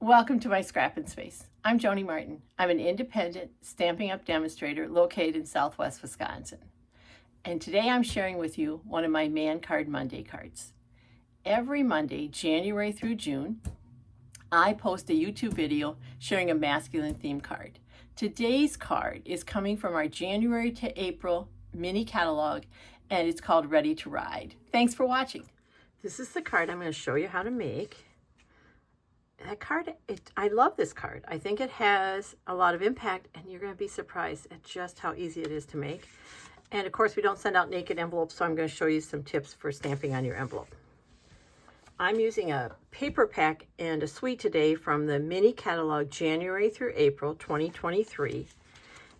Welcome to my Scrappin' Space. I'm Joni Martin. I'm an independent Stampin' Up! Demonstrator located in Southwest Wisconsin. And today I'm sharing with you one of my Man Card Monday cards. Every Monday, January through June, I post a YouTube video sharing a masculine theme card. Today's card is coming from our January to April mini catalog, and it's called Ready to Ride. Thanks for watching. This is the card I'm going to show you how to make. That card, I love this card. I think it has a lot of impact, and you're going to be surprised at just how easy it is to make. And of course, we don't send out naked envelopes, so I'm going to show you some tips for stamping on your envelope. I'm using a paper pack and a suite today from the mini catalog January through April 2023.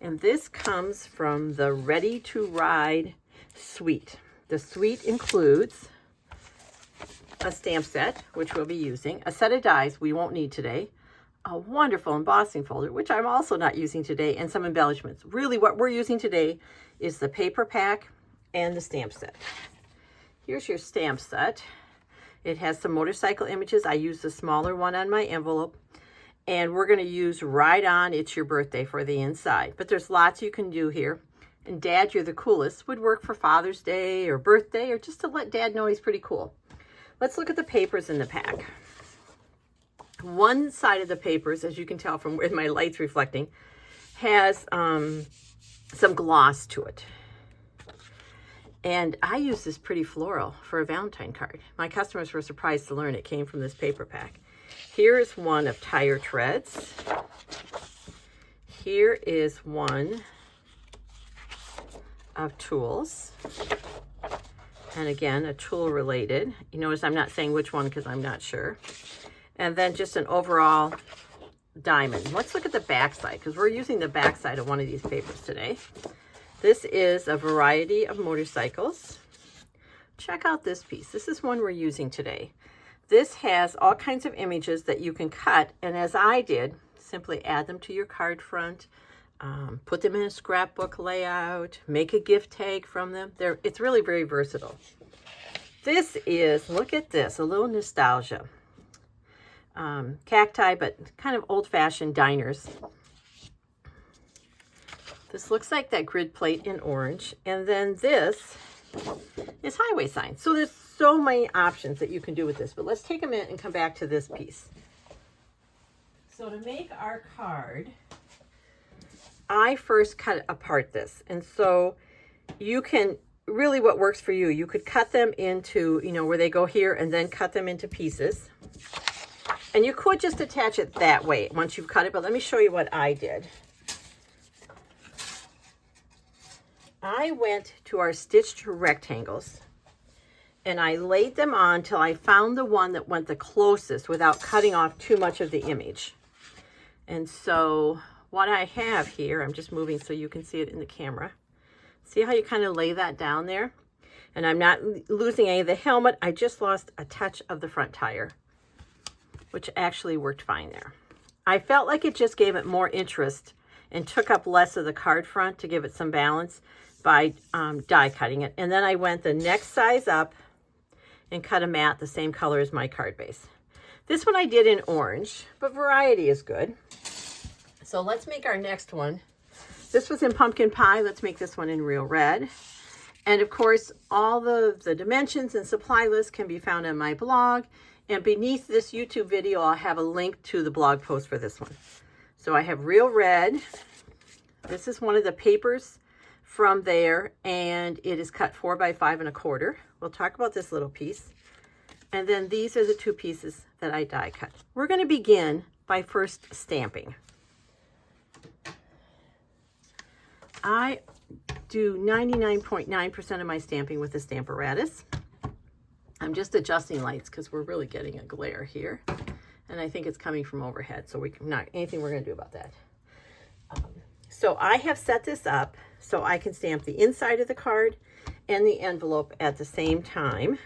And this comes from the Ready to Ride suite. The suite includes a stamp set, which we'll be using, a set of dies we won't need today, a wonderful embossing folder, which I'm also not using today, and some embellishments. Really what we're using today is the paper pack and the stamp set. Here's your stamp set. It has some motorcycle images. I use the smaller one on my envelope, and we're going to use Ride On, It's Your Birthday for the inside. But there's lots you can do here. And Dad, You're the Coolest would work for Father's Day or birthday, or just to let Dad know he's pretty cool. Let's look at the papers in the pack. One side of the papers, as you can tell from where my light's reflecting, has some gloss to it. And I use this pretty floral for a Valentine card. My customers were surprised to learn it came from this paper pack. Here is one of tire treads. Here is one of tools. And again, a tool related. You notice I'm not saying which one because I'm not sure. And then just an overall diamond. Let's look at the back side because we're using the back side of one of these papers today. This is a variety of motorcycles. Check out this piece. This is one we're using today. This has all kinds of images that you can cut, and as I did, simply add them to your card front. Put them in a scrapbook layout, make a gift tag from them. It's really very versatile. This is, look at this, a little nostalgia. Cacti, but kind of old-fashioned diners. This looks like that grid plate in orange. And then this is highway signs. So there's so many options that you can do with this. But let's take a minute and come back to this piece. So to make our card, I first cut apart this. And so you can, really what works for you, you could cut them into, where they go here and then cut them into pieces. And you could just attach it that way once you've cut it, but let me show you what I did. I went to our stitched rectangles and I laid them on till I found the one that went the closest without cutting off too much of the image. And so what I have here, I'm just moving so you can see it in the camera. See how you kind of lay that down there? And I'm not losing any of the helmet. I just lost a touch of the front tire, which actually worked fine there. I felt like it just gave it more interest and took up less of the card front to give it some balance by die cutting it. And then I went the next size up and cut a mat the same color as my card base. This one I did in orange, but variety is good. So let's make our next one. This was in pumpkin pie. Let's make this one in real red. And of course, all the dimensions and supply list can be found on my blog. And beneath this YouTube video, I'll have a link to the blog post for this one. So I have real red. This is one of the papers from there, and it is cut 4 by 5 1/4. We'll talk about this little piece. And then these are the two pieces that I die cut. We're going to begin by first stamping. I do 99.9% of my stamping with the Stamparatus. I'm just adjusting lights because we're really getting a glare here. And I think it's coming from overhead, so not anything we're going to do about that. So I have set this up so I can stamp the inside of the card and the envelope at the same time.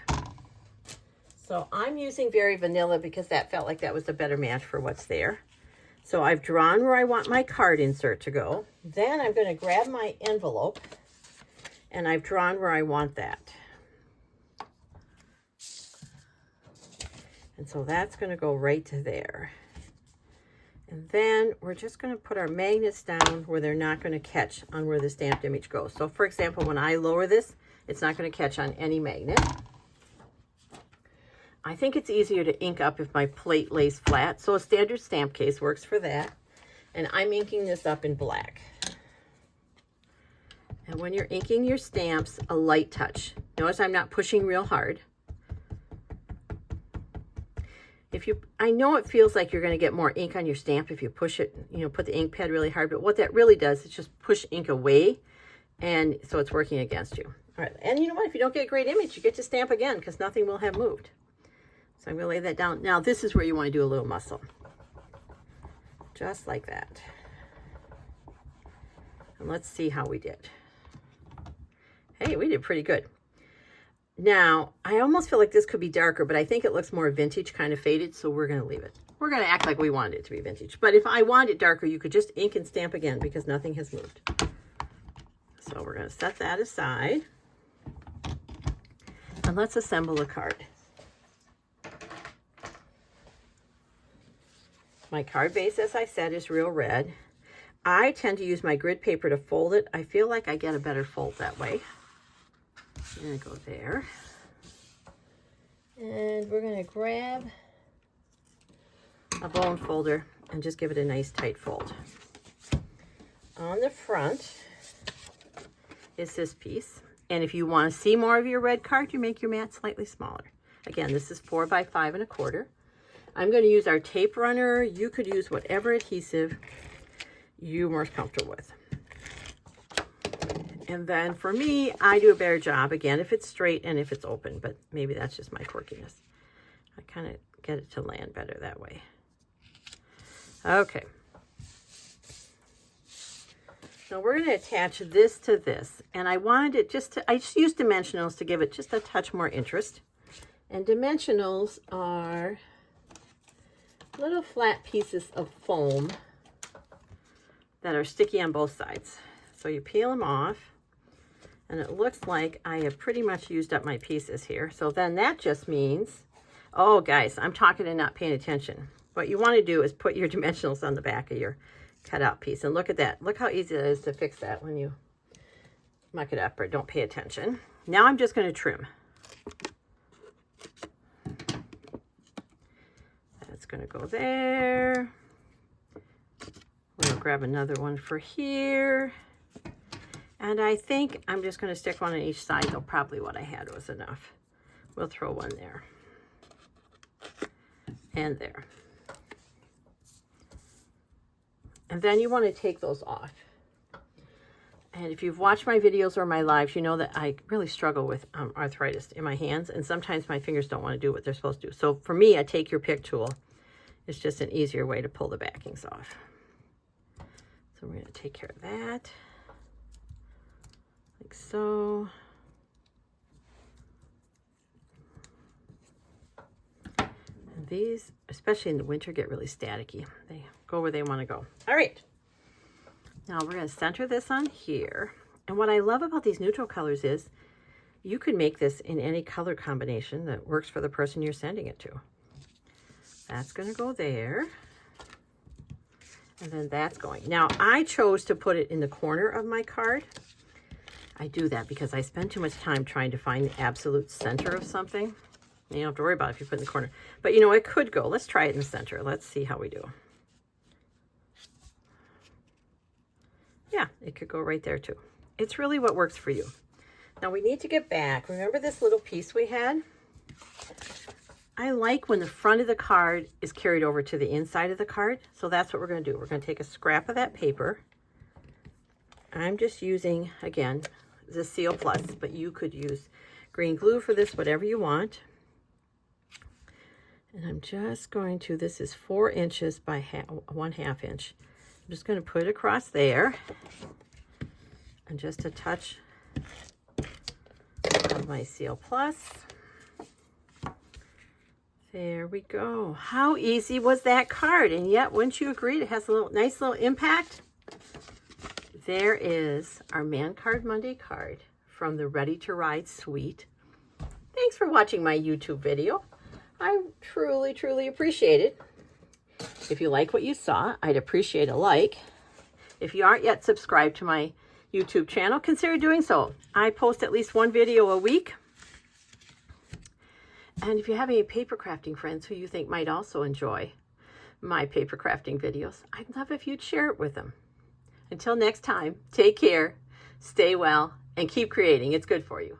So I'm using Very Vanilla because that felt like that was a better match for what's there. So I've drawn where I want my card insert to go. Then I'm going to grab my envelope, and I've drawn where I want that. And so that's going to go right to there. And then we're just going to put our magnets down where they're not going to catch on where the stamped image goes. So for example, when I lower this, it's not going to catch on any magnet. I think it's easier to ink up if my plate lays flat. So a standard stamp case works for that. And I'm inking this up in black. And when you're inking your stamps, a light touch. Notice I'm not pushing real hard. I know it feels like you're going to get more ink on your stamp if you push it, put the ink pad really hard, but what that really does is just push ink away, and so it's working against you. All right, and you know what? If you don't get a great image, you get to stamp again because nothing will have moved. So I'm going to lay that down. Now this is where you want to do a little muscle. Just like that. And let's see how we did. Hey, we did pretty good. Now, I almost feel like this could be darker, but I think it looks more vintage, kind of faded, so we're going to leave it. We're going to act like we wanted it to be vintage. But if I wanted it darker, you could just ink and stamp again because nothing has moved. So we're going to set that aside. And let's assemble the card. My card base, as I said, is real red. I tend to use my grid paper to fold it. I feel like I get a better fold that way. I'm going to go there. And we're going to grab a bone folder and just give it a nice tight fold. On the front is this piece. And if you want to see more of your red card, you make your mat slightly smaller. Again, this is 4 by 5 1/4. I'm going to use our tape runner. You could use whatever adhesive you're most comfortable with. And then for me, I do a better job, again, if it's straight and if it's open, but maybe that's just my quirkiness. I kind of get it to land better that way. Okay. So we're going to attach this to this. And I wanted it I just used dimensionals to give it just a touch more interest. And dimensionals are little flat pieces of foam that are sticky on both sides. So you peel them off. And it looks like I have pretty much used up my pieces here. So then that just means, oh guys, I'm talking and not paying attention. What you want to do is put your dimensionals on the back of your cutout piece. And look at that. Look how easy it is to fix that when you muck it up or don't pay attention. Now I'm just going to trim. That's going to go there. We'll grab another one for here. And I think I'm just going to stick one on each side, though probably what I had was enough. We'll throw one there. And there. And then you want to take those off. And if you've watched my videos or my lives, you know that I really struggle with arthritis in my hands. And sometimes my fingers don't want to do what they're supposed to do. So for me, I take your pick tool. It's just an easier way to pull the backings off. So we're going to take care of that. Like so. And these, especially in the winter, get really staticky. They go where they want to go. All right. Now we're going to center this on here. And what I love about these neutral colors is you could make this in any color combination that works for the person you're sending it to. That's going to go there. And then that's going. Now I chose to put it in the corner of my card. I do that because I spend too much time trying to find the absolute center of something. You don't have to worry about it if you put it in the corner. But you know, it could go. Let's try it in the center. Let's see how we do. Yeah, it could go right there too. It's really what works for you. Now we need to get back. Remember this little piece we had? I like when the front of the card is carried over to the inside of the card. So that's what we're going to do. We're going to take a scrap of that paper. I'm just using, again, the Seal Plus, but you could use green glue for this, whatever you want. And I'm just going to, this is 4 inches by 1/2 inch. I'm just going to put it across there. And just a touch of my Seal Plus. There we go. How easy was that card? And yet, wouldn't you agree, it has a nice little impact? There is our Man Card Monday card from the Ready to Ride suite. Thanks for watching my YouTube video. I truly, truly appreciate it. If you like what you saw, I'd appreciate a like. If you aren't yet subscribed to my YouTube channel, consider doing so. I post at least one video a week. And if you have any paper crafting friends who you think might also enjoy my paper crafting videos, I'd love if you'd share it with them. Until next time, take care, stay well, and keep creating. It's good for you.